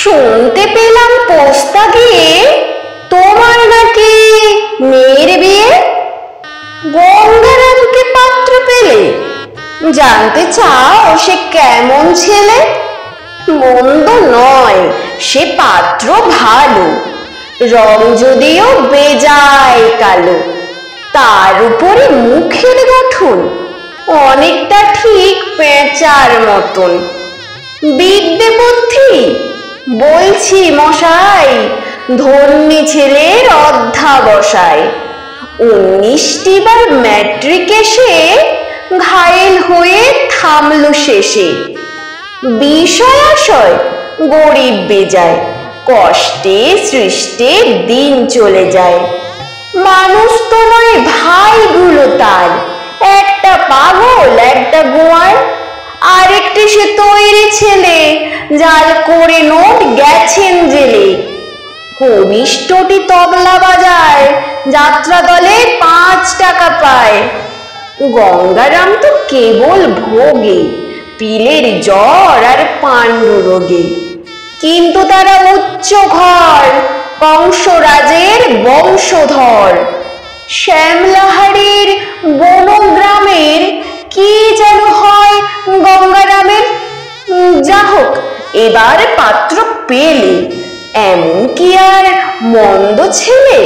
শুনতে পেলাম পোস্তা দিয়ে তোমার নাকি মেয়ের বিয়ে। গঙ্গারামকে পাত্র পেলে? জানতে চাও সে কেমন ছেলে? মন্দ নয়, সে পাত্র ভালো, রং যদিও বেজায় কালো, তার উপরে মুখের গঠন অনেকটা ঠিক পেঁচার মতন। বিদ্যে বুদ্ধি বলছি মশাই, ধন্যী ছেলের অধ্যাবসায়। 19টি বার ম্যাট্রিকে সে ঘায়েল হয়ে থামল শেষে। বিষয় আশয় গরিব বেজায়, কষ্টে সৃষ্টে দিন চলে যায়। মানুষ তো নয় ভাইগুলো তার, একটা পাগল একটা গোয়ার, আরেকটি সে তৈরি ছেলে, জাল করে নোট গেছেন জেলে। কনিষ্ঠটি তবলা বাজায়, যাত্রা দলে 5 টাকা পায়। গঙ্গারাম তো কেবল ভোগে, পিলের জ্বর আর পাণ্ডু রোগে। কিন্তু তারা উচ্চ ঘর, কংসরাজের বংশধর। শ্যামলাহারির বনগ্রামের কি যেন হয় গঙ্গারামের। যা হোক, এবার পাত্র পেলে, এমন কি আর মন্দ ছেলে?